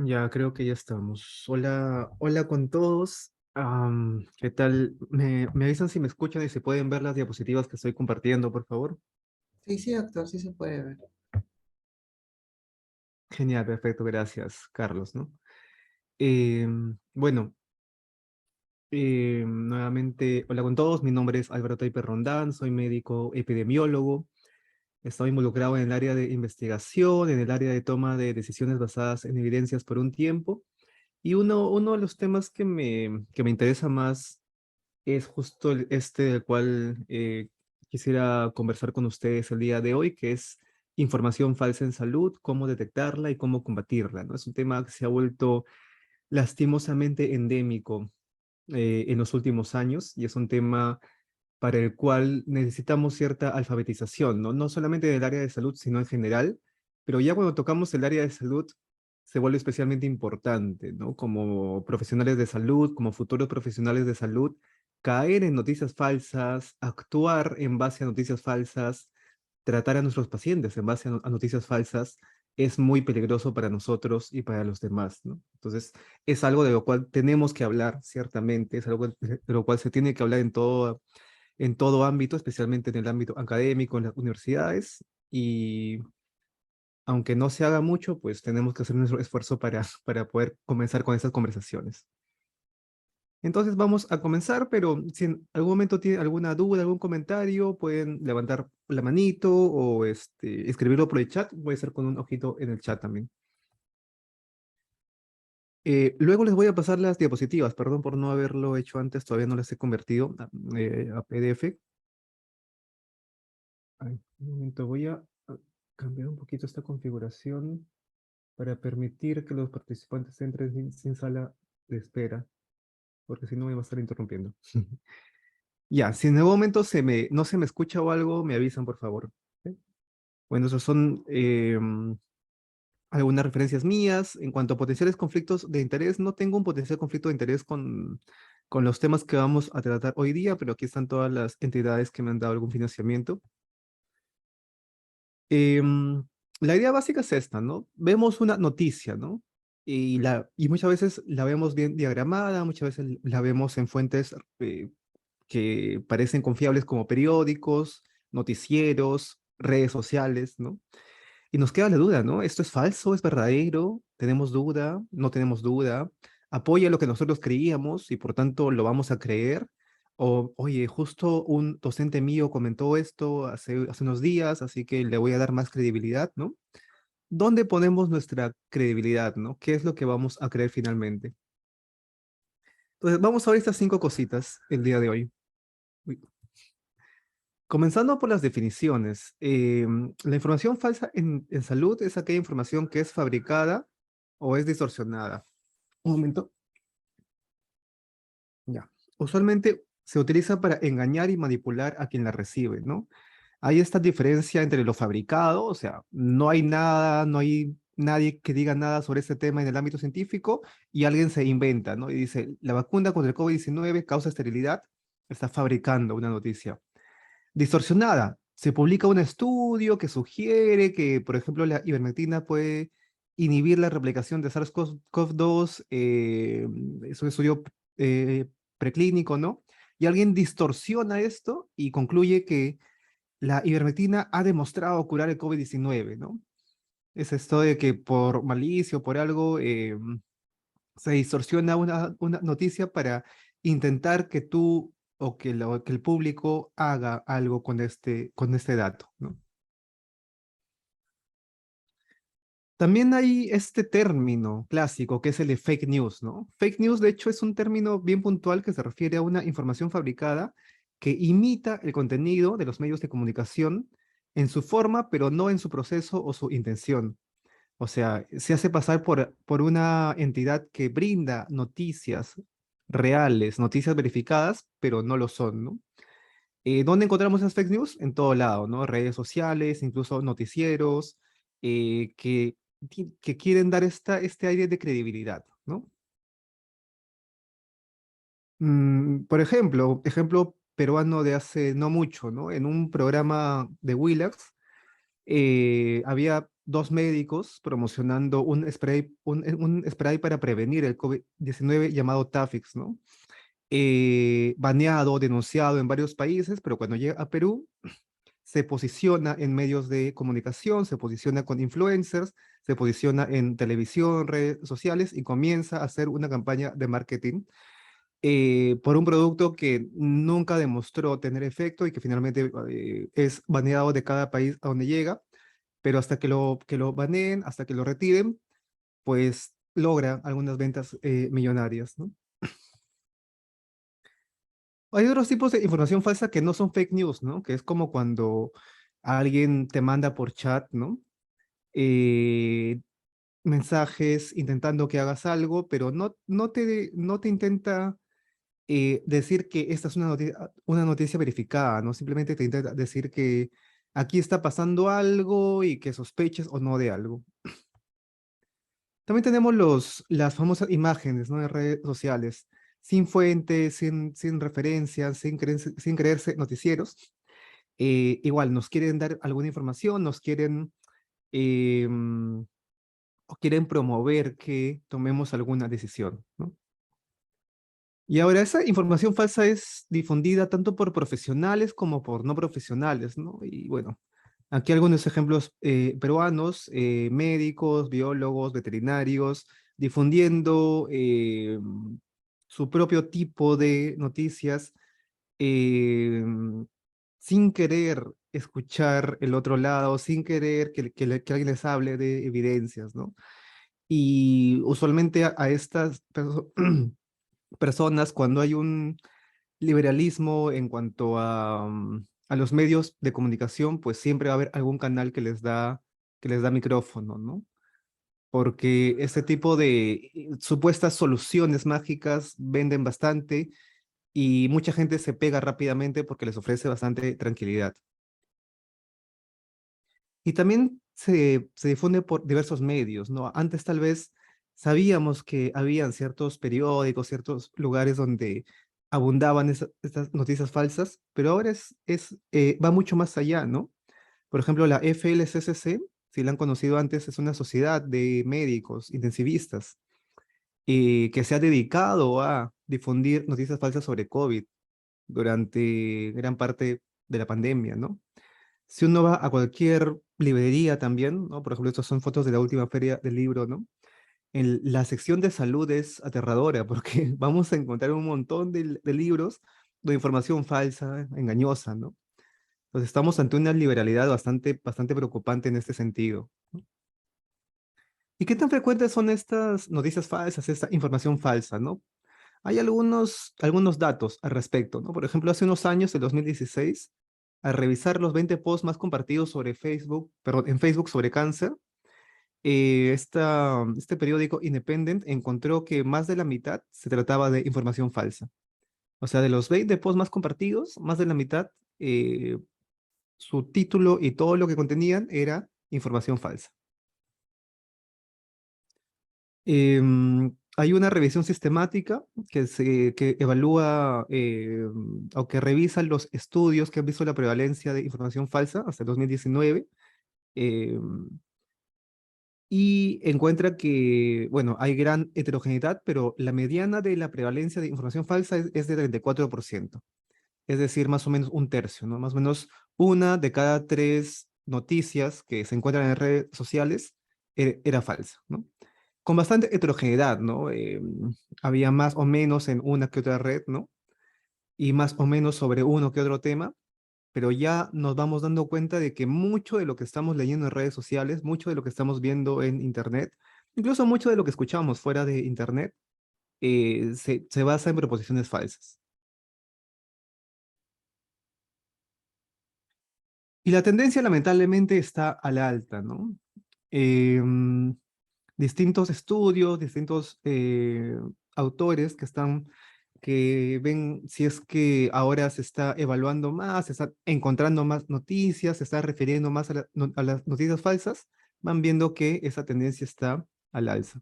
Ya creo que ya estamos. Hola, hola con todos. ¿Qué tal? ¿Me avisan si me escuchan y si pueden ver las diapositivas que estoy compartiendo, por favor? Sí, sí, doctor, sí se puede ver. Genial, perfecto, gracias, Carlos, ¿no? Bueno, nuevamente, hola con todos. Mi nombre es Álvaro Taiper Rondán, soy médico epidemiólogo. Estoy involucrado en el área de investigación, en el área de toma de decisiones basadas en evidencias por un tiempo. Y uno de los temas que me interesa más es justo este del cual quisiera conversar con ustedes el día de hoy, que es información falsa en salud, cómo detectarla y cómo combatirla, ¿no? Es un tema que se ha vuelto lastimosamente endémico en los últimos años y es un tema para el cual necesitamos cierta alfabetización, ¿no? No solamente del área de salud, sino en general, pero ya cuando tocamos el área de salud se vuelve especialmente importante, ¿no? Como profesionales de salud, como futuros profesionales de salud, caer en noticias falsas, actuar en base a noticias falsas, tratar a nuestros pacientes en base a noticias falsas, es muy peligroso para nosotros y para los demás, ¿no? Entonces, es algo de lo cual tenemos que hablar, ciertamente, es algo de lo cual se tiene que hablar en todo ámbito, especialmente en el ámbito académico, en las universidades, y aunque no se haga mucho, pues tenemos que hacer nuestro esfuerzo para poder comenzar con estas conversaciones. Entonces vamos a comenzar, pero si en algún momento tienen alguna duda, algún comentario, pueden levantar la manito o escribirlo por el chat, puede ser con un ojito en el chat también. Luego les voy a pasar las diapositivas, perdón por no haberlo hecho antes, todavía no las he convertido a PDF. Ay, un momento, voy a cambiar un poquito esta configuración para permitir que los participantes entren sin sala de espera, porque si no me va a estar interrumpiendo. Ya, si en algún momento no se me escucha o algo, me avisan, por favor. ¿Sí? Bueno, esas son algunas referencias mías. En cuanto a potenciales conflictos de interés, no tengo un potencial conflicto de interés con los temas que vamos a tratar hoy día, pero aquí están todas las entidades que me han dado algún financiamiento. Em, la idea básica es esta, ¿no? Vemos una noticia, ¿no? Y muchas veces la vemos bien diagramada, muchas veces la vemos en fuentes que parecen confiables como periódicos, noticieros, redes sociales, ¿no? Y nos queda la duda, ¿no? ¿Esto es falso? ¿Es verdadero? ¿Tenemos duda? ¿No tenemos duda? ¿Apoya lo que nosotros creíamos y por tanto lo vamos a creer? O, oye, justo un docente mío comentó esto hace unos días, así que le voy a dar más credibilidad, ¿no? ¿Dónde ponemos nuestra credibilidad, ¿no? ¿Qué es lo que vamos a creer finalmente? Entonces, vamos a ver estas cinco cositas el día de hoy. Uy. Comenzando por las definiciones. La información falsa en salud es aquella información que es fabricada o es distorsionada. Un momento. Ya. Usualmente se utiliza para engañar y manipular a quien la recibe, ¿no? Hay esta diferencia entre lo fabricado, o sea, no hay nada, no hay nadie que diga nada sobre este tema en el ámbito científico y alguien se inventa, ¿no? Y dice, la vacuna contra el COVID-19 causa esterilidad, está fabricando una noticia. Distorsionada, se publica un estudio que sugiere que, por ejemplo, la ivermectina puede inhibir la replicación de SARS-CoV-2, es un estudio eh, preclínico, ¿no? Y alguien distorsiona esto y concluye que la ivermectina ha demostrado curar el COVID-19, ¿no? Es esto de que por malicia o por algo se distorsiona una noticia para intentar que tú o que el público haga algo con este dato, ¿no? También hay este término clásico que es el de fake news, ¿no? Fake news, de hecho, es un término bien puntual que se refiere a una información fabricada que imita el contenido de los medios de comunicación en su forma, pero no en su proceso o su intención. O sea, se hace pasar por una entidad que brinda noticias reales, noticias verificadas, pero no lo son, ¿no? ¿Dónde encontramos esas fake news? En todo lado, ¿no? Redes sociales, incluso noticieros, que quieren dar este aire de credibilidad, ¿no? Ejemplo peruano de hace no mucho, ¿no? En un programa de Willax, había dos médicos promocionando un spray para prevenir el COVID-19 llamado Tafix, ¿no? Baneado, denunciado en varios países, pero cuando llega a Perú, se posiciona en medios de comunicación, se posiciona con influencers, se posiciona en televisión, redes sociales y comienza a hacer una campaña de marketing por un producto que nunca demostró tener efecto y que finalmente es baneado de cada país a donde llega, pero hasta que lo baneen, hasta que lo retiren, pues logra algunas ventas millonarias, ¿no? Hay otros tipos de información falsa que no son fake news, ¿no? Que es como cuando alguien te manda por chat, ¿no? Eh, mensajes intentando que hagas algo, pero no te intenta decir que esta es una noticia verificada, ¿no? Simplemente te intenta decir que aquí está pasando algo y que sospeches o no de algo. También tenemos las famosas imágenes, ¿no? De redes sociales, sin fuentes, sin referencias, sin creerse noticieros. Igual, nos quieren dar alguna información, nos quieren, o quieren promover que tomemos alguna decisión, ¿no? Y ahora esa información falsa es difundida tanto por profesionales como por no profesionales, ¿no? Y bueno, aquí algunos ejemplos peruanos, médicos, biólogos, veterinarios, difundiendo su propio tipo de noticias eh, sin querer escuchar el otro lado, sin querer que alguien les hable de evidencias, ¿no? Y usualmente a estas personas, cuando hay un liberalismo en cuanto a los medios de comunicación, pues siempre va a haber algún canal que les da micrófono, ¿no? Porque este tipo de supuestas soluciones mágicas venden bastante y mucha gente se pega rápidamente porque les ofrece bastante tranquilidad. Y también se difunde por diversos medios, ¿no? Antes tal vez sabíamos que habían ciertos periódicos, ciertos lugares donde abundaban estas noticias falsas, pero ahora va mucho más allá, ¿no? Por ejemplo, la FLCCC, si la han conocido antes, es una sociedad de médicos intensivistas que se ha dedicado a difundir noticias falsas sobre COVID durante gran parte de la pandemia, ¿no? Si uno va a cualquier librería también, ¿no? Por ejemplo, estas son fotos de la última feria del libro, ¿no? En la sección de salud es aterradora porque vamos a encontrar un montón de libros de información falsa, engañosa, ¿no? Entonces estamos ante una liberalidad bastante preocupante en este sentido. ¿Y qué tan frecuentes son estas noticias falsas, esta información falsa, ¿no? Hay algunos datos al respecto, ¿no? Por ejemplo, hace unos años, en 2016, al revisar los 20 posts más compartidos sobre Facebook, perdón, en Facebook sobre cáncer, este periódico Independent encontró que más de la mitad se trataba de información falsa. O sea, de los 20 posts más compartidos, más de la mitad, su título y todo lo que contenían era información falsa. Hay una revisión sistemática que evalúa o que revisa los estudios que han visto la prevalencia de información falsa hasta el 2019 em, y encuentra que, bueno, hay gran heterogeneidad, pero la mediana de la prevalencia de información falsa es de 34%, es decir, más o menos un tercio, ¿no? Más o menos una de cada tres noticias que se encuentran en redes sociales era falsa, ¿no? Con bastante heterogeneidad, ¿no? Había más o menos en una que otra red, ¿no? Y más o menos sobre uno que otro tema, pero ya nos vamos dando cuenta de que mucho de lo que estamos leyendo en redes sociales, mucho de lo que estamos viendo en Internet, incluso mucho de lo que escuchamos fuera de Internet, se basa en proposiciones falsas. Y la tendencia lamentablemente está a la alta, ¿no? Em, distintos estudios, distintos autores que ven si es que ahora se está evaluando más, se está encontrando más noticias, se está refiriendo más a las noticias falsas, van viendo que esa tendencia está al alza.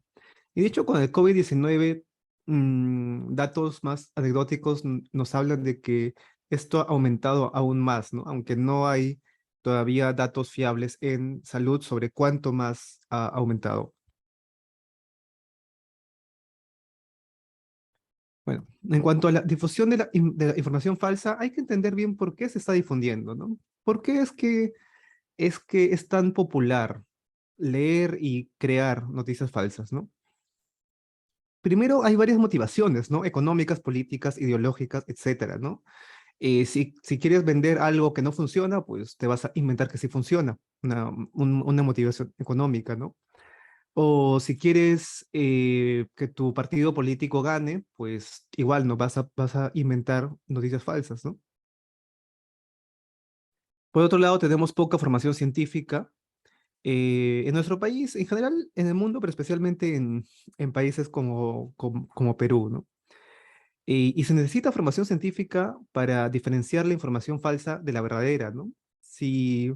Y de hecho, con el COVID-19, datos más anecdóticos nos hablan de que esto ha aumentado aún más, ¿no? Aunque no hay todavía datos fiables en salud sobre cuánto más ha aumentado. Bueno, en cuanto a la difusión de la información falsa, hay que entender bien por qué se está difundiendo, ¿no? ¿Por qué es que es tan popular leer y crear noticias falsas, ¿no? Primero, hay varias motivaciones, ¿no? Económicas, políticas, ideológicas, etcétera, ¿no? Si quieres vender algo que no funciona, pues te vas a inventar que sí funciona, una motivación económica, ¿no? O si quieres que tu partido político gane, pues igual no vas a inventar noticias falsas, ¿no? Por otro lado, tenemos poca formación científica en nuestro país, en general en el mundo, pero especialmente en países como Perú, ¿no? Y se necesita formación científica para diferenciar la información falsa de la verdadera, ¿no? Si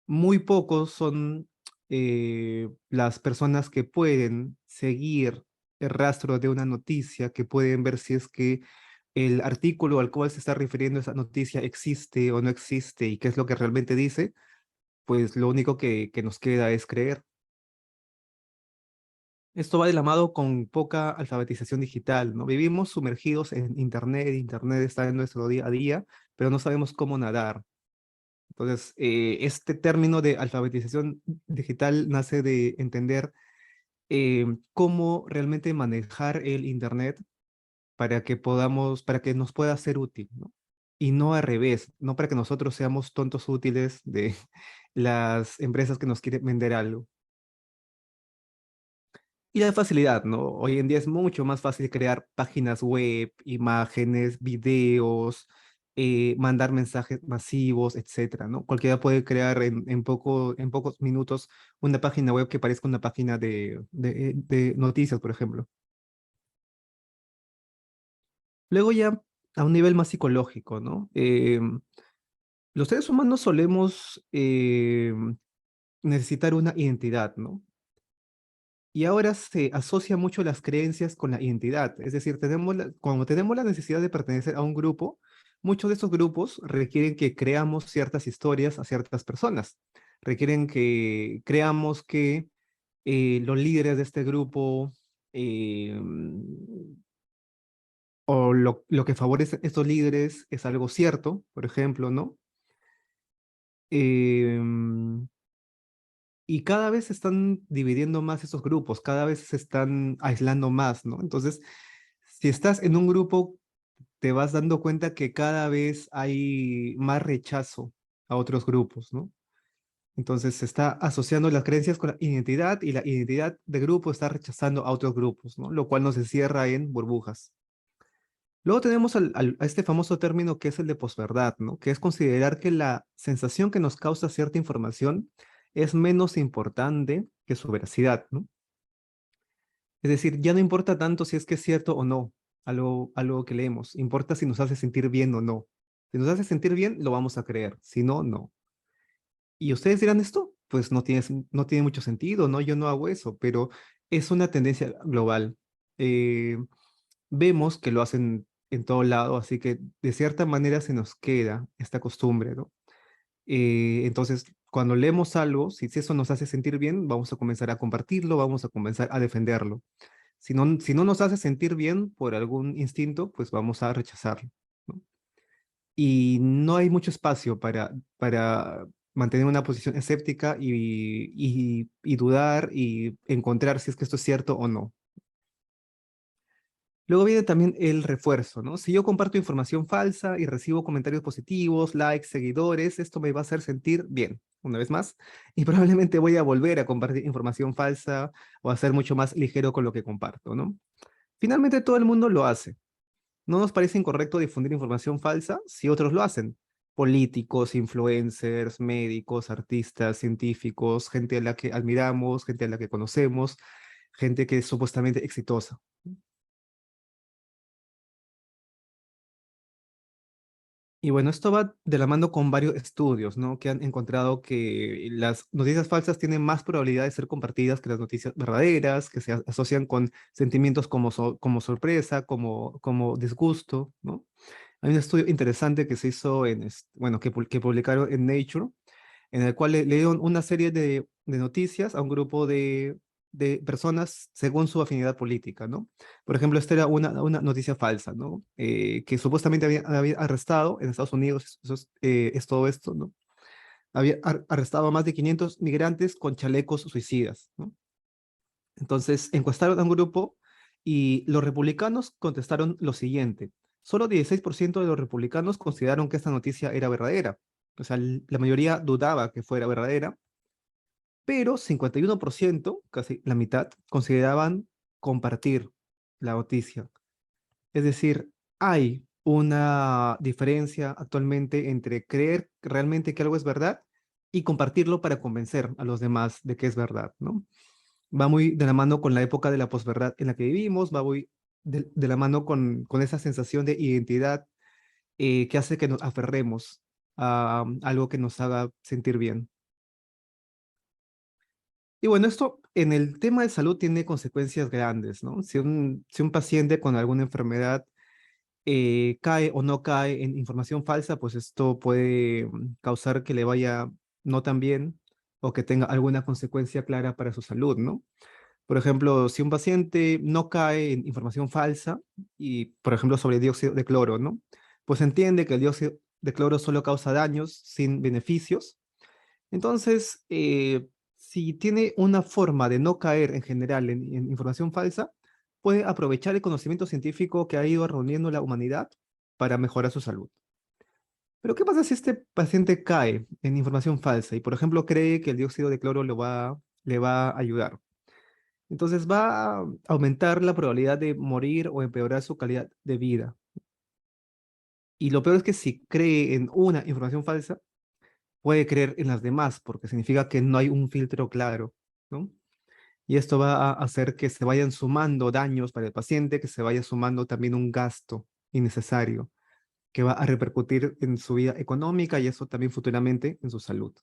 muy pocos son las personas que pueden seguir el rastro de una noticia, que pueden ver si es que el artículo al cual se está refiriendo esa noticia existe o no existe y qué es lo que realmente dice, pues lo único que nos queda es creer. Esto va de la mano con poca alfabetización digital, ¿no? Vivimos sumergidos en Internet, Internet está en nuestro día a día, pero no sabemos cómo nadar. Entonces, este término de alfabetización digital nace de entender cómo realmente manejar el Internet para que nos pueda ser útil, ¿no? Y no al revés, no para que nosotros seamos tontos útiles de las empresas que nos quieren vender algo. Y la facilidad, ¿no? Hoy en día es mucho más fácil crear páginas web, imágenes, videos, mandar mensajes masivos, etcétera, ¿no? Cualquiera puede crear en pocos minutos una página web que parezca una página de noticias, por ejemplo. Luego ya a un nivel más psicológico, ¿no? Los seres humanos solemos necesitar una identidad, ¿no? Y ahora se asocia mucho las creencias con la identidad. Es decir, cuando tenemos la necesidad de pertenecer a un grupo, muchos de esos grupos requieren que creamos ciertas historias a ciertas personas. Requieren que creamos que los líderes de este grupo eh, o lo que favorece a estos líderes es algo cierto, por ejemplo, ¿no? Em, y cada vez se están dividiendo más esos grupos, cada vez se están aislando más, ¿no? Entonces, si estás en un grupo, te vas dando cuenta que cada vez hay más rechazo a otros grupos, ¿no? Entonces se está asociando las creencias con la identidad y la identidad de grupo está rechazando a otros grupos, ¿no? Lo cual nos encierra en burbujas. Luego tenemos a este famoso término que es el de posverdad, ¿no? Que es considerar que la sensación que nos causa cierta información es menos importante que su veracidad, ¿no? Es decir, ya no importa tanto si es que es cierto o no algo que leemos, importa si nos hace sentir bien o no. Si nos hace sentir bien, lo vamos a creer, si no, no. Y ustedes dirán esto, pues no tiene mucho sentido, ¿no? Yo no hago eso, pero es una tendencia global. Eh, Vemos que lo hacen en todo lado, así que de cierta manera se nos queda esta costumbre, ¿no? Entonces, cuando leemos algo, si eso nos hace sentir bien, vamos a comenzar a compartirlo, vamos a comenzar a defenderlo. Si no nos hace sentir bien por algún instinto, pues vamos a rechazarlo, ¿no? Y no hay mucho espacio para mantener una posición escéptica y dudar y encontrar si es que esto es cierto o no. Luego viene también el refuerzo, ¿no? Si yo comparto información falsa y recibo comentarios positivos, likes, seguidores, esto me va a hacer sentir bien, una vez más, y probablemente voy a volver a compartir información falsa o a ser mucho más ligero con lo que comparto, ¿no? Finalmente todo el mundo lo hace. No nos parece incorrecto difundir información falsa si otros lo hacen. Políticos, influencers, médicos, artistas, científicos, gente a la que admiramos, gente a la que conocemos, gente que es supuestamente exitosa. Y bueno, esto va de la mano con varios estudios, ¿no? Que han encontrado que las noticias falsas tienen más probabilidad de ser compartidas que las noticias verdaderas, que se asocian con sentimientos como sorpresa, como disgusto, ¿no? Hay un estudio interesante que se hizo bueno, que publicaron en Nature, en el cual le dieron una serie de noticias a un grupo de personas según su afinidad política, ¿no? Por ejemplo, esta era una noticia falsa, ¿no? Que supuestamente había arrestado en Estados Unidos, eso es todo esto, ¿no? Había arrestado a más de 500 migrantes con chalecos suicidas, ¿no? Entonces, encuestaron a un grupo y los republicanos contestaron lo siguiente. Solo 16% de los republicanos consideraron que esta noticia era verdadera. O sea, la mayoría dudaba que fuera verdadera, pero 51%, casi la mitad, consideraban compartir la noticia. Es decir, hay una diferencia actualmente entre creer realmente que algo es verdad y compartirlo para convencer a los demás de que es verdad, ¿no? Va muy de la mano con la época de la posverdad en la que vivimos, va muy de la mano con esa sensación de identidad que hace que nos aferremos a algo que nos haga sentir bien. Y bueno, esto en el tema de salud tiene consecuencias grandes, ¿no? Si un paciente con alguna enfermedad cae o no cae en información falsa, pues esto puede causar que le vaya no tan bien o que tenga alguna consecuencia clara para su salud, ¿no? Por ejemplo, si un paciente no cae en información falsa, y por ejemplo sobre dióxido de cloro, ¿no? Pues entiende que el dióxido de cloro solo causa daños sin beneficios. Entonces, si tiene una forma de no caer en general en información falsa, puede aprovechar el conocimiento científico que ha ido reuniendo la humanidad para mejorar su salud. Pero ¿qué pasa si este paciente cae en información falsa y, por ejemplo, cree que el dióxido de cloro le va a ayudar? Entonces va a aumentar la probabilidad de morir o empeorar su calidad de vida. Y lo peor es que si cree en una información falsa, puede creer en las demás, porque significa que no hay un filtro claro, ¿no? Y esto va a hacer que se vayan sumando daños para el paciente, que se vaya sumando también un gasto innecesario, que va a repercutir en su vida económica y eso también futuramente en su salud.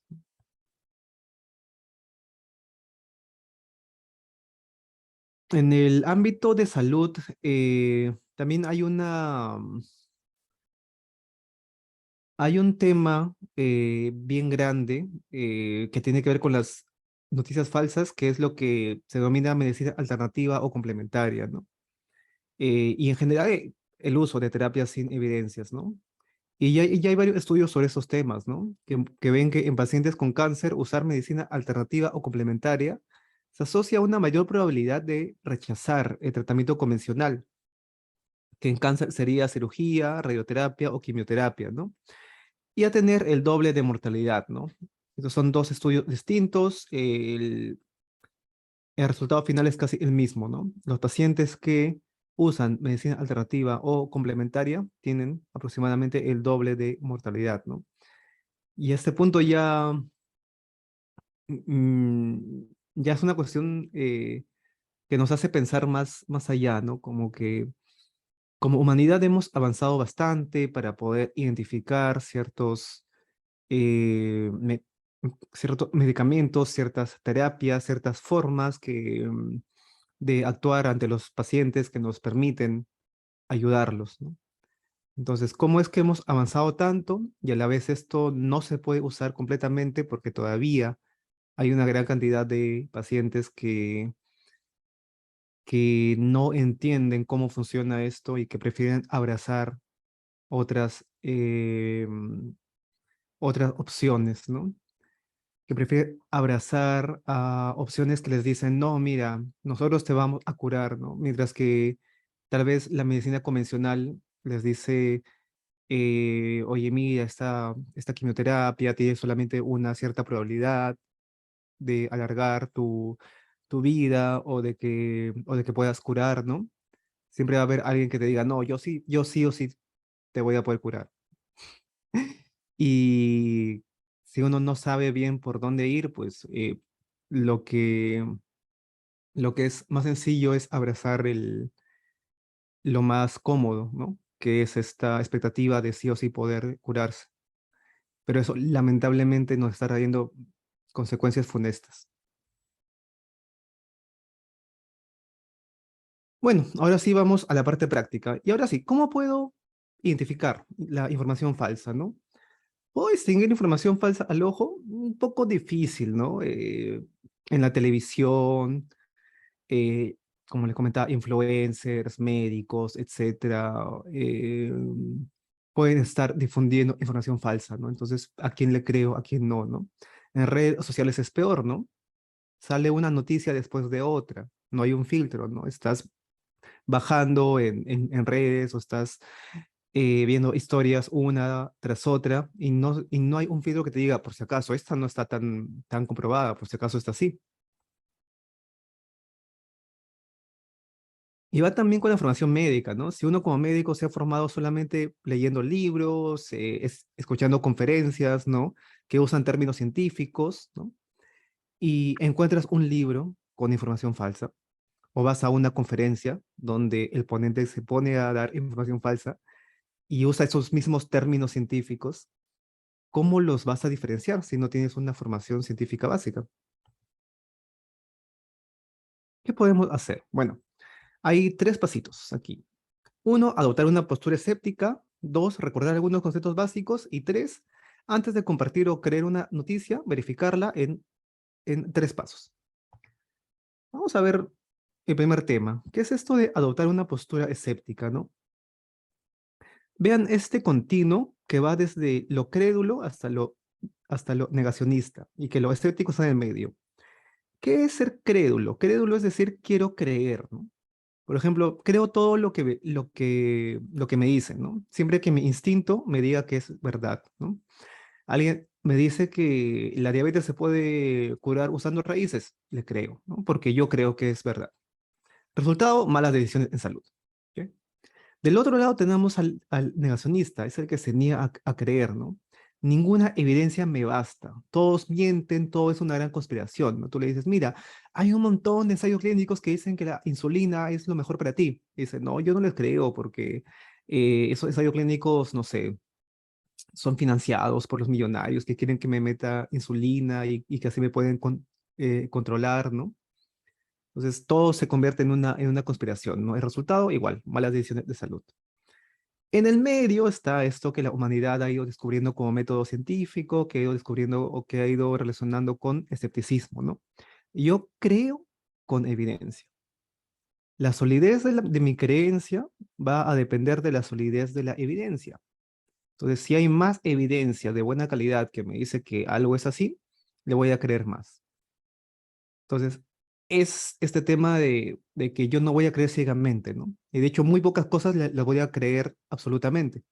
En el ámbito de salud, también hay un tema bien grande que tiene que ver con las noticias falsas, que es lo que se denomina medicina alternativa o complementaria, ¿no? Y en general el uso de terapias sin evidencias, ¿no? Y ya hay varios estudios sobre esos temas, ¿no? Que ven que en pacientes con cáncer usar medicina alternativa o complementaria se asocia a una mayor probabilidad de rechazar el tratamiento convencional, que en cáncer sería cirugía, radioterapia o quimioterapia, ¿no? Y a tener el doble de mortalidad, ¿no? Estos son dos estudios distintos. El resultado final es casi el mismo, ¿no? Los pacientes que usan medicina alternativa o complementaria tienen aproximadamente el doble de mortalidad, ¿no? Y a este punto ya es una cuestión que nos hace pensar más allá, ¿no? Como que como humanidad hemos avanzado bastante para poder identificar eh, me- ciertos medicamentos, ciertas terapias, ciertas formas de actuar ante los pacientes que nos permiten ayudarlos, ¿no? Entonces, ¿cómo es que hemos avanzado tanto y a la vez esto no se puede usar completamente porque todavía hay una gran cantidad de pacientes que no entienden cómo funciona esto y que prefieren abrazar otras, otras opciones, ¿no? Que prefieren abrazar a opciones que les dicen, no, mira, nosotros te vamos a curar, ¿no? Mientras que tal vez la medicina convencional les dice, oye, mira, esta quimioterapia tiene solamente una cierta probabilidad de alargar tu vida o de que puedas curar, ¿no? Siempre va a haber alguien que te diga, no, yo sí o sí te voy a poder curar. Y si uno no sabe bien por dónde ir, pues lo que, lo que es más sencillo es abrazar lo más cómodo, ¿no? Que es esta expectativa de sí o sí poder curarse. Pero eso lamentablemente nos está trayendo consecuencias funestas. Bueno, ahora sí vamos a la parte práctica. Y ahora sí, ¿cómo puedo identificar la información falsa, ¿no? ¿Puedo distinguir información falsa al ojo? Un poco difícil, ¿no? En la televisión, eh, como les comentaba, influencers, médicos, etcétera, pueden estar difundiendo información falsa, ¿no? Entonces, ¿a quién le creo, a quién no, ¿no? En redes sociales es peor, ¿no? Sale una noticia después de otra, no hay un filtro, ¿no? Estás bajando en redes o estás viendo historias una tras otra y no hay un filtro que te diga, por si acaso, esta no está tan comprobada, por si acaso está así. Y va también con la formación médica, ¿no? Si uno como médico se ha formado solamente leyendo libros, escuchando conferencias, ¿no? Que usan términos científicos, ¿no? Y encuentras un libro con información falsa, o vas a una conferencia donde el ponente se pone a dar información falsa y usa esos mismos términos científicos, ¿cómo los vas a diferenciar si no tienes una formación científica básica? ¿Qué podemos hacer? Bueno, hay tres pasitos aquí. Uno, adoptar una postura escéptica. Dos, recordar algunos conceptos básicos. Y tres, antes de compartir o creer una noticia, verificarla en tres pasos. Vamos a ver el primer tema. ¿Qué es esto de adoptar una postura escéptica, no? Vean este continuo que va desde lo crédulo hasta lo negacionista y que lo escéptico está en el medio. ¿Qué es ser crédulo? Crédulo es decir, quiero creer, ¿no? Por ejemplo, creo todo lo que me dicen, ¿no? Siempre que mi instinto me diga que es verdad, ¿no? Alguien me dice que la diabetes se puede curar usando raíces, le creo, ¿no? Porque yo creo que es verdad. Resultado, malas decisiones en salud. ¿Ok? Del otro lado tenemos al negacionista, es el que se niega a creer, ¿no? Ninguna evidencia me basta. Todos mienten, todo es una gran conspiración, ¿no? Tú le dices, mira, hay un montón de ensayos clínicos que dicen que la insulina es lo mejor para ti. Y dice, no, yo no les creo porque esos ensayos clínicos, no sé, son financiados por los millonarios que quieren que me meta insulina y que así me pueden controlar, ¿no? Entonces todo se convierte en una conspiración, ¿no? El resultado, igual, malas decisiones de salud. En el medio está esto que la humanidad ha ido descubriendo como método científico, que ha ido descubriendo o que ha ido relacionando con escepticismo, ¿no? Yo creo con evidencia. La solidez de mi creencia va a depender de la solidez de la evidencia. Entonces, si hay más evidencia de buena calidad que me dice que algo es así, le voy a creer más. Entonces, es este tema de que yo no voy a creer ciegamente, ¿no? Y de hecho, muy pocas cosas le voy a creer absolutamente.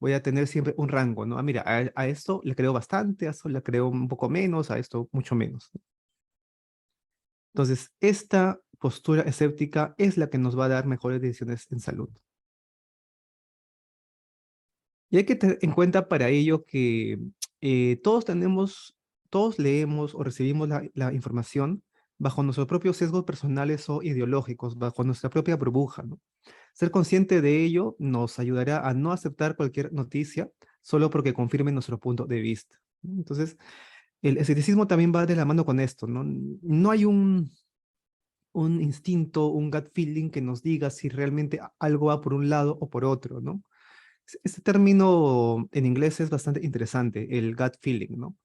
Voy a tener siempre un rango, ¿no? Ah, mira, a esto le creo bastante, a esto le creo un poco menos, a esto mucho menos. Entonces, esta postura escéptica es la que nos va a dar mejores decisiones en salud. Y hay que tener en cuenta para ello que todos todos leemos o recibimos la información bajo nuestros propios sesgos personales o ideológicos, bajo nuestra propia burbuja, ¿no? Ser consciente de ello nos ayudará a no aceptar cualquier noticia solo porque confirme nuestro punto de vista, ¿no? Entonces, el escepticismo también va de la mano con esto, ¿no? No hay un instinto, un gut feeling que nos diga si realmente algo va por un lado o por otro, ¿no? Este término en inglés es bastante interesante, el gut feeling, ¿no?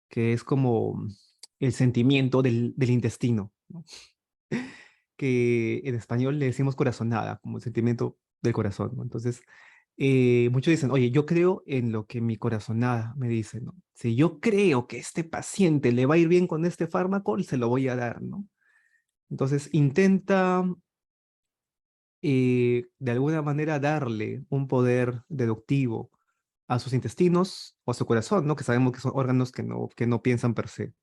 Que es como el sentimiento del intestino, ¿no? Que en español le decimos corazonada, como el sentimiento del corazón, ¿no? Entonces, muchos dicen, oye, yo creo en lo que mi corazonada me dice, ¿no? Si yo creo que este paciente le va a ir bien con este fármaco, se lo voy a dar, ¿no? Entonces, intenta de alguna manera darle un poder deductivo a sus intestinos o a su corazón, ¿no? Que sabemos que son órganos que no piensan per se.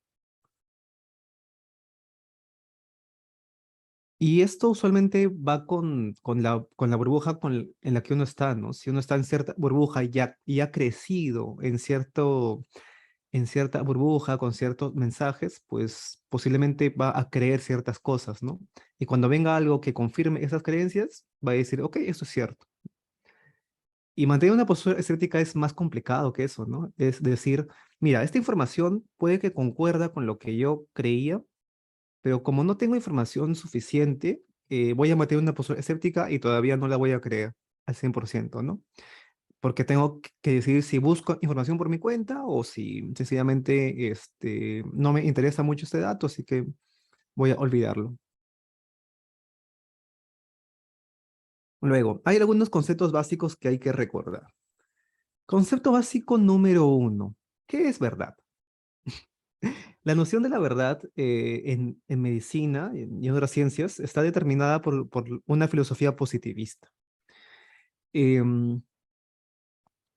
Y esto usualmente va con la burbuja en la que uno está, ¿no? Si uno está en cierta burbuja y ha crecido en cierta burbuja con ciertos mensajes, pues posiblemente va a creer ciertas cosas, ¿no? Y cuando venga algo que confirme esas creencias, va a decir, ok, esto es cierto. Y mantener una postura escéptica es más complicado que eso, ¿no? Es decir, mira, esta información puede que concuerda con lo que yo creía, pero como no tengo información suficiente, voy a mantener una postura escéptica y todavía no la voy a creer al 100%, ¿no? porque tengo que decidir si busco información por mi cuenta o si sencillamente no me interesa mucho este dato, así que voy a olvidarlo. Luego, hay algunos conceptos básicos que hay que recordar. Concepto básico número uno. ¿Qué es verdad? La noción de la verdad en medicina y en otras ciencias está determinada por una filosofía positivista. Em,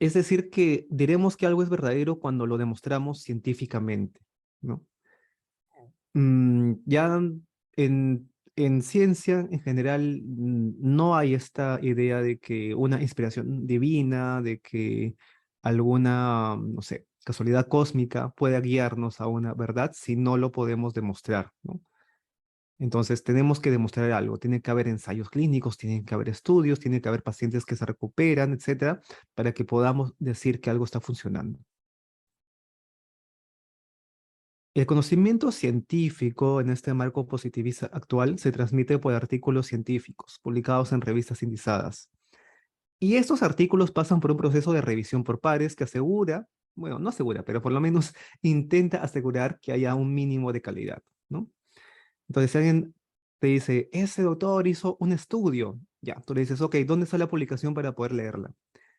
es decir, que diremos que algo es verdadero cuando lo demostramos científicamente, ¿no? Ya en ciencia en general no hay esta idea de que una inspiración divina, de que alguna, no sé, casualidad cósmica pueda guiarnos a una verdad si no lo podemos demostrar, ¿no? Entonces tenemos que demostrar algo, tiene que haber ensayos clínicos, tienen que haber estudios, tiene que haber pacientes que se recuperan, etcétera, para que podamos decir que algo está funcionando. El conocimiento científico en este marco positivista actual se transmite por artículos científicos publicados en revistas indizadas. Y estos artículos pasan por un proceso de revisión por pares que asegura, bueno, no asegura, pero por lo menos intenta asegurar que haya un mínimo de calidad, ¿no? Entonces, si alguien te dice, ese doctor hizo un estudio, ya, tú le dices, ok, ¿dónde está la publicación para poder leerla?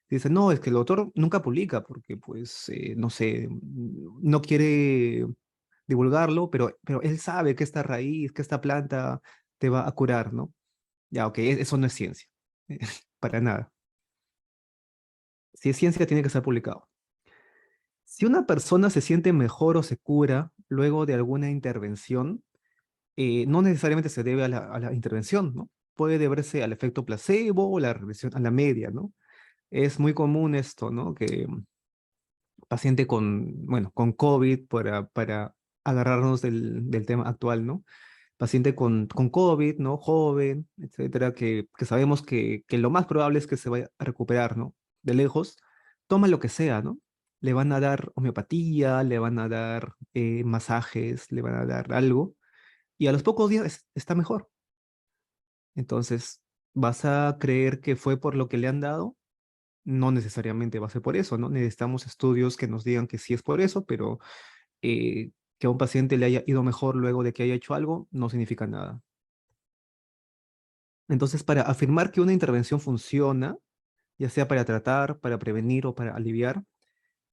Dice, no, es que el autor nunca publica porque, pues, no sé, no quiere divulgarlo, pero él sabe que esta raíz, que esta planta te va a curar, ¿no? Ya, ok, eso no es ciencia, para nada. Si es ciencia, tiene que ser publicado. Si una persona se siente mejor o se cura luego de alguna intervención, no necesariamente se debe a la intervención, ¿no? Puede deberse al efecto placebo o la regresión a la media, ¿no? Es muy común esto, ¿no? Que paciente con, bueno, con COVID para agarrarnos del tema actual, ¿no? Paciente con COVID, ¿no? Joven, etcétera, que sabemos que lo más probable es que se vaya a recuperar, ¿no? De lejos, toma lo que sea, ¿no? Le van a dar homeopatía, le van a dar masajes, le van a dar algo, y a los pocos días está mejor. Entonces, ¿vas a creer que fue por lo que le han dado? No necesariamente va a ser por eso, ¿no? Necesitamos estudios que nos digan que sí es por eso, pero que a un paciente le haya ido mejor luego de que haya hecho algo no significa nada. Entonces, para afirmar que una intervención funciona, ya sea para tratar, para prevenir o para aliviar,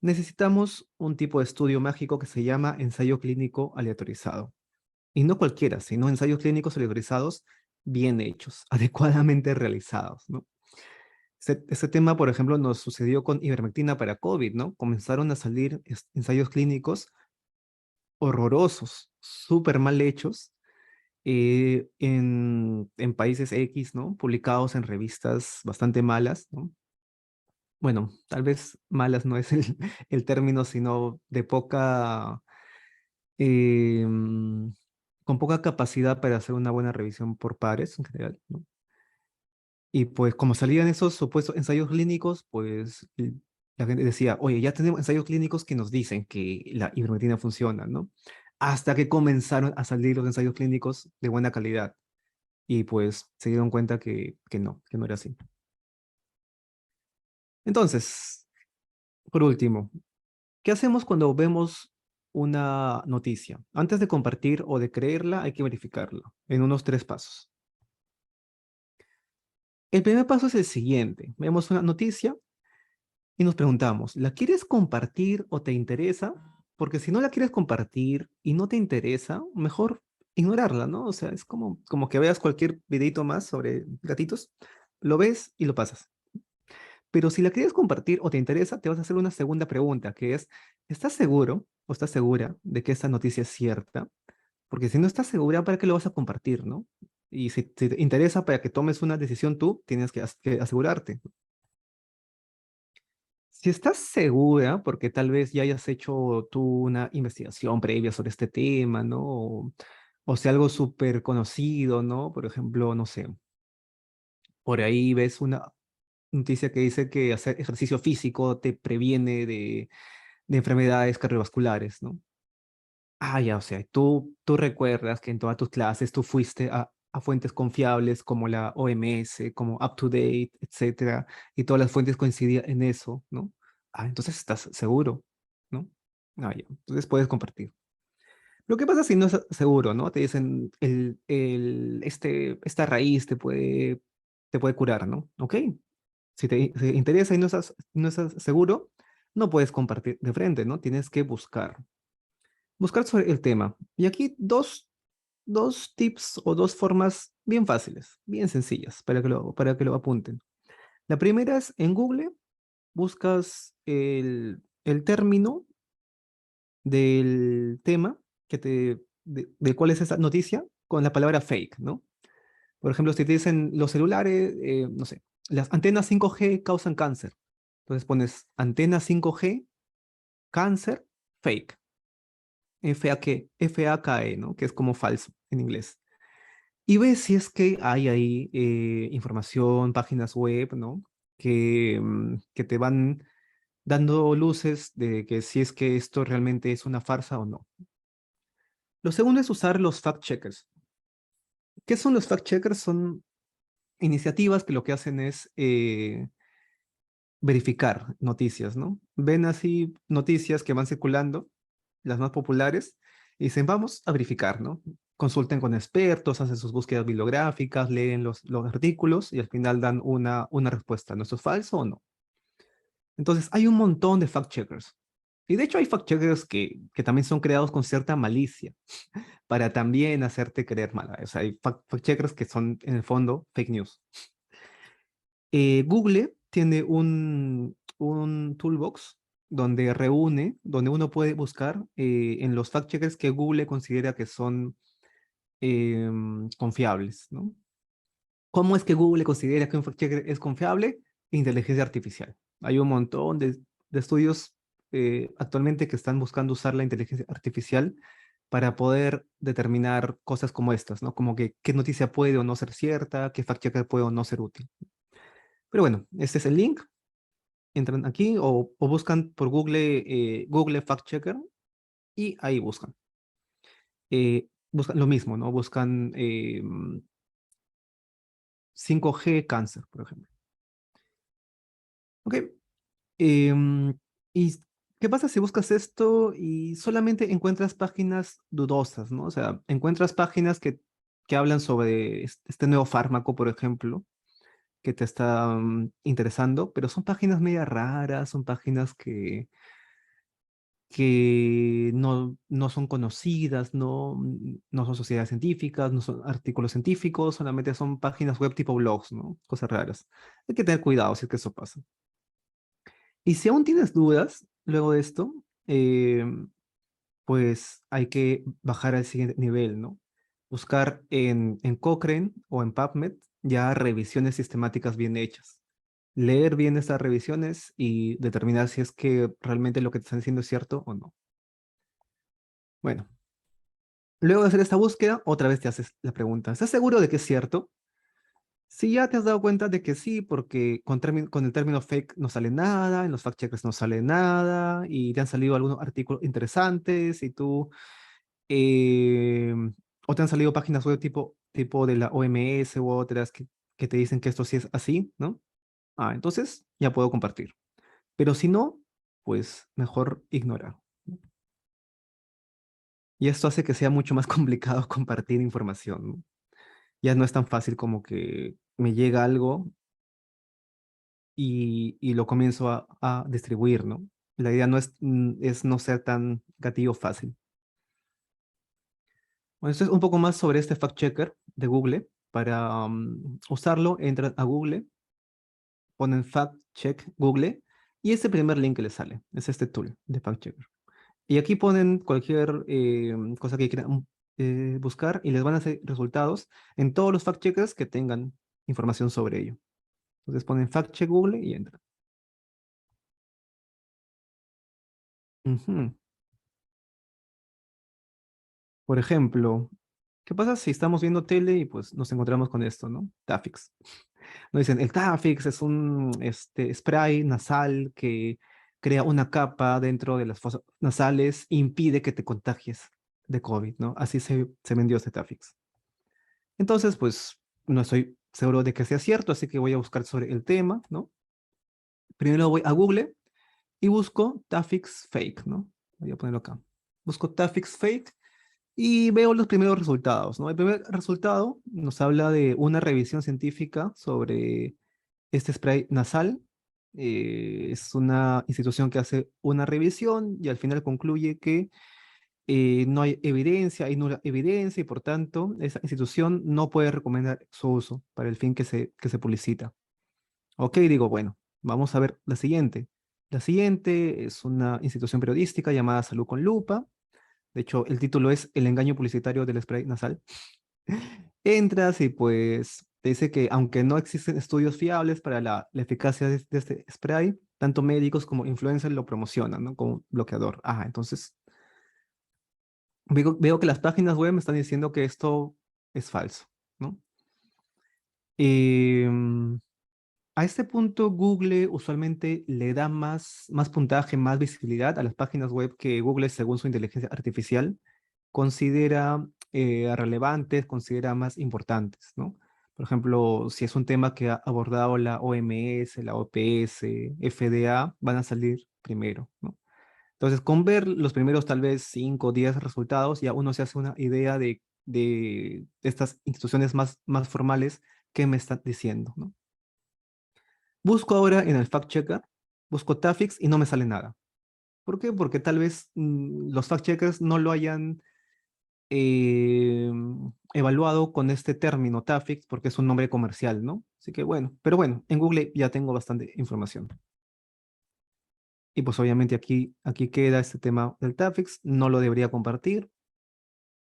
necesitamos un tipo de estudio mágico que se llama ensayo clínico aleatorizado. Y no cualquiera, sino ensayos clínicos aleatorizados bien hechos, adecuadamente realizados, ¿no? Ese tema, por ejemplo, nos sucedió con ivermectina para COVID, ¿no? Comenzaron a salir ensayos clínicos horrorosos, súper mal hechos, en países X, ¿no? Publicados en revistas bastante malas, ¿no? Bueno, tal vez malas no es el término, sino de poca, con poca capacidad para hacer una buena revisión por pares en general, ¿no? Y pues como salían esos supuestos ensayos clínicos, pues la gente decía, oye, ya tenemos ensayos clínicos que nos dicen que la ivermectina funciona, ¿no? Hasta que comenzaron a salir los ensayos clínicos de buena calidad. Y pues se dieron cuenta que no era así. Entonces, por último, ¿qué hacemos cuando vemos una noticia? Antes de compartir o de creerla, hay que verificarla en unos 3 pasos. El primer paso es el siguiente. Vemos una noticia y nos preguntamos, ¿la quieres compartir o te interesa? Porque si no la quieres compartir y no te interesa, mejor ignorarla, ¿no? O sea, es como que veas cualquier videito más sobre gatitos, lo ves y lo pasas. Pero si la quieres compartir o te interesa, te vas a hacer una segunda pregunta, que es, ¿estás seguro o estás segura de que esta noticia es cierta? Porque si no estás segura, ¿para qué lo vas a compartir, no? Y si te interesa para que tomes una decisión tú, tienes que asegurarte. Si estás segura, porque tal vez ya hayas hecho tú una investigación previa sobre este tema, ¿no? O sea, algo súper conocido, ¿no? Por ejemplo, no sé, por ahí ves una noticia que dice que hacer ejercicio físico te previene de enfermedades cardiovasculares, ¿no? Ah, ya, o sea, tú recuerdas que en todas tus clases tú fuiste a fuentes confiables como la OMS, como UpToDate, etcétera, y todas las fuentes coincidían en eso, ¿no? Entonces estás seguro, ¿no? Ya. Entonces puedes compartir. Lo que pasa si no es seguro, ¿no? Te dicen, esta raíz te puede curar, ¿no? Ok, si te interesa y no estás seguro, no puedes compartir de frente, ¿no? Tienes que buscar sobre el tema. Y aquí dos tips o dos formas bien fáciles, bien sencillas, para que lo apunten. La primera es en Google, buscas el término del tema de cuál es esa noticia con la palabra fake, ¿no? Por ejemplo, si te dicen los celulares, no sé, las antenas 5G causan cáncer. Entonces pones antena 5G, cáncer, fake. Fake, ¿no? Que es como falso en inglés. Y ves si es que hay ahí información, páginas web, ¿no? Que te van dando luces de que si es que esto realmente es una farsa o no. Lo segundo es usar los fact-checkers. ¿Qué son los fact-checkers? Son iniciativas que lo que hacen es verificar noticias, ¿no? Ven así noticias que van circulando, las más populares, y dicen, vamos a verificar, ¿no? Consulten con expertos, hacen sus búsquedas bibliográficas, leen los artículos y al final dan una respuesta, ¿no? ¿Esto es falso o no? Entonces, hay un montón de fact-checkers. Y de hecho hay fact-checkers que también son creados con cierta malicia para también hacerte creer mal. O sea, hay fact-checkers que son en el fondo fake news. Google tiene un toolbox donde uno puede buscar en los fact-checkers que Google considera que son confiables, ¿no? ¿Cómo es que Google considera que un fact-checker es confiable? Inteligencia artificial. Hay un montón de estudios actualmente que están buscando usar la inteligencia artificial para poder determinar cosas como estas, ¿no? Como que qué noticia puede o no ser cierta, qué fact-checker puede o no ser útil. Pero bueno, este es el link. Entran aquí o buscan por Google, Google Fact Checker y ahí buscan lo mismo, ¿no? Buscan 5G cáncer, por ejemplo. Ok. ¿Y qué pasa si buscas esto y solamente encuentras páginas dudosas, ¿no? O sea, encuentras páginas que hablan sobre este nuevo fármaco, por ejemplo, que te está interesando, pero son páginas media raras, son páginas que no son conocidas, no son sociedades científicas, no son artículos científicos, solamente son páginas web tipo blogs, ¿no? Cosas raras. Hay que tener cuidado si es que eso pasa. Y si aún tienes dudas luego de esto, eh, pues hay que bajar al siguiente nivel, ¿no? Buscar en Cochrane o en PubMed ya revisiones sistemáticas bien hechas. Leer bien estas revisiones y determinar si es que realmente lo que te están diciendo es cierto o no. Bueno, luego de hacer esta búsqueda, otra vez te haces la pregunta, ¿estás seguro de que es cierto? Si ya te has dado cuenta de que sí, porque con el término fake no sale nada, en los fact checkers no sale nada, y te han salido algunos artículos interesantes, y eh, o te han salido páginas web tipo de la OMS u otras que te dicen que esto sí es así, ¿no? Entonces ya puedo compartir. Pero si no, pues mejor ignorar. Y esto hace que sea mucho más complicado compartir información, ¿no? Ya no es tan fácil como que me llega algo y lo comienzo a distribuir, ¿no? La idea no es no ser tan gatillo fácil. Bueno, esto es un poco más sobre este fact checker de Google. Para usarlo, entran a Google, ponen fact check Google y ese primer link que les sale es este tool de fact checker. Y aquí ponen cualquier cosa que quieran buscar y les van a hacer resultados en todos los fact checkers que tengan información sobre ello. Entonces ponen fact check Google y entran. Ujú. Por ejemplo, ¿qué pasa si estamos viendo tele y pues nos encontramos con esto, ¿no? Tafix. Nos dicen, el Tafix es un spray nasal que crea una capa dentro de las fosas nasales e impide que te contagies de COVID, ¿no? Así se vendió este Tafix. Entonces, pues no estoy seguro de que sea cierto, así que voy a buscar sobre el tema, ¿no? Primero voy a Google y busco Tafix Fake, ¿no? Voy a ponerlo acá. Busco Tafix Fake y veo los primeros resultados, ¿no? El primer resultado nos habla de una revisión científica sobre este spray nasal. Es una institución que hace una revisión y al final concluye que no hay evidencia, hay nula evidencia y por tanto esa institución no puede recomendar su uso para el fin que se publicita. Ok, digo, bueno, vamos a ver la siguiente. La siguiente es una institución periodística llamada Salud con Lupa. De hecho, el título es El engaño publicitario del spray nasal. Entras y pues te dice que aunque no existen estudios fiables para la eficacia de este spray, tanto médicos como influencers lo promocionan, ¿no? Como bloqueador. Ajá, entonces veo que las páginas web me están diciendo que esto es falso, ¿no? Em, a este punto, Google usualmente le da más puntaje, más visibilidad a las páginas web que Google, según su inteligencia artificial, considera relevantes, considera más importantes, ¿no? Por ejemplo, si es un tema que ha abordado la OMS, la OPS, FDA, van a salir primero, ¿no? Entonces, con ver los primeros tal vez 5 o 10 resultados, ya uno se hace una idea de estas instituciones más formales que me están diciendo, ¿no? Busco ahora en el fact checker, busco Tafix y no me sale nada. ¿Por qué? Porque tal vez los fact checkers no lo hayan eh, evaluado con este término Tafix porque es un nombre comercial, ¿no? Así que bueno, pero bueno, en Google ya tengo bastante información. Y pues obviamente aquí queda este tema del Tafix, no lo debería compartir,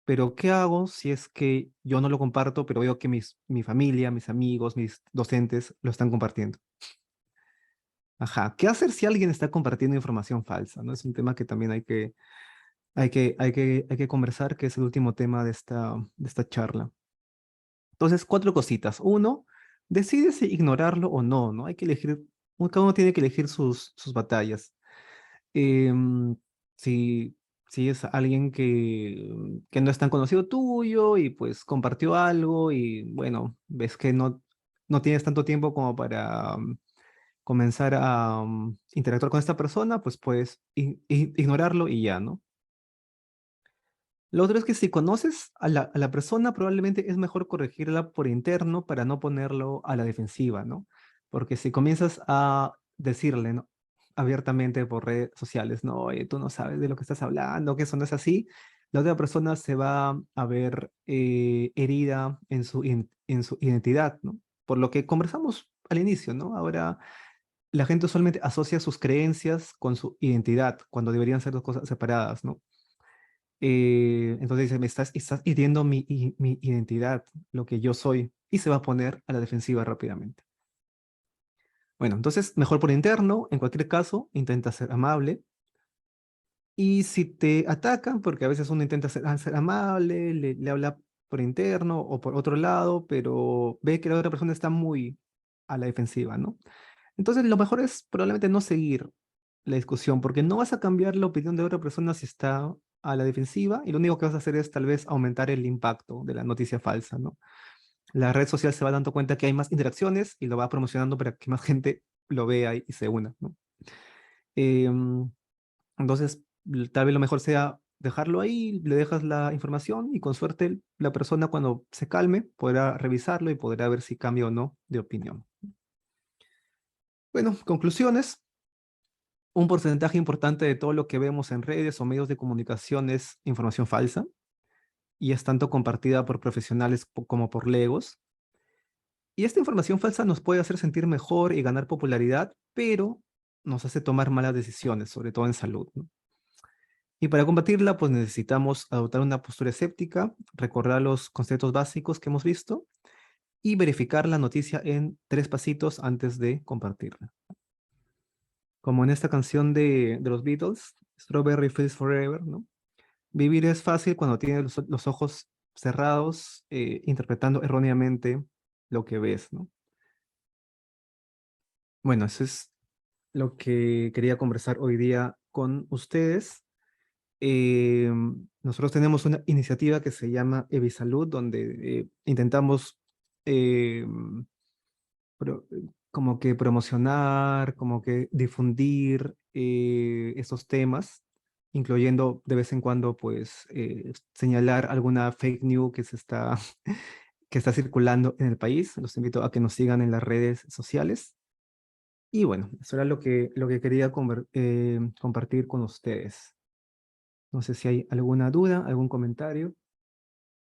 pero ¿qué hago si es que yo no lo comparto, pero veo que mi familia, mis amigos, mis docentes lo están compartiendo? Ajá, ¿qué hacer si alguien está compartiendo información falsa? ¿No? Es un tema que también hay que conversar, que es el último tema de esta charla. Entonces, cuatro cositas. Uno, decide si ignorarlo o no, ¿no? Hay que elegir, cada uno tiene que elegir sus batallas. Em, si, si es alguien que no es tan conocido tuyo y pues compartió algo y bueno, ves que no tienes tanto tiempo como para comenzar a interactuar con esta persona, pues puedes ignorarlo y ya, ¿no? Lo otro es que si conoces a la persona, probablemente es mejor corregirla por interno para no ponerlo a la defensiva, ¿no? Porque si comienzas a decirle, ¿no? Abiertamente por redes sociales, no, oye, tú no sabes de lo que estás hablando, que eso no es así, la otra persona se va a ver herida en su identidad, ¿no? Por lo que conversamos al inicio, ¿no? Ahora la gente usualmente asocia sus creencias con su identidad, cuando deberían ser dos cosas separadas, ¿no? Entonces dice, estás hiriendo mi identidad, lo que yo soy, y se va a poner a la defensiva rápidamente. Bueno, entonces, mejor por interno, en cualquier caso, intenta ser amable. Y si te atacan, porque a veces uno intenta ser amable, le habla por interno o por otro lado, pero ve que la otra persona está muy a la defensiva, ¿no? Entonces, lo mejor es probablemente no seguir la discusión, porque no vas a cambiar la opinión de otra persona si está a la defensiva, y lo único que vas a hacer es tal vez aumentar el impacto de la noticia falsa, ¿no? La red social se va dando cuenta que hay más interacciones y lo va promocionando para que más gente lo vea y se una, ¿no? Em, entonces, tal vez lo mejor sea dejarlo ahí, le dejas la información y con suerte la persona cuando se calme podrá revisarlo y podrá ver si cambia o no de opinión. Bueno, conclusiones. Un porcentaje importante de todo lo que vemos en redes o medios de comunicación es información falsa y es tanto compartida por profesionales como por legos. Y esta información falsa nos puede hacer sentir mejor y ganar popularidad, pero nos hace tomar malas decisiones, sobre todo en salud, ¿no? Y para combatirla, pues necesitamos adoptar una postura escéptica, recordar los conceptos básicos que hemos visto y verificar la noticia en 3 pasitos antes de compartirla. Como en esta canción de los Beatles, Strawberry Fields Forever, ¿no? Vivir es fácil cuando tienes los ojos cerrados, interpretando erróneamente lo que ves, ¿no? Bueno, eso es lo que quería conversar hoy día con ustedes. nosotros tenemos una iniciativa que se llama Evisalud, donde intentamos eh, como que promocionar, como que difundir estos temas, incluyendo de vez en cuando, pues, señalar alguna fake news que que está circulando en el país. Los invito a que nos sigan en las redes sociales. Y bueno, eso era lo que quería compartir con ustedes. No sé si hay alguna duda, algún comentario.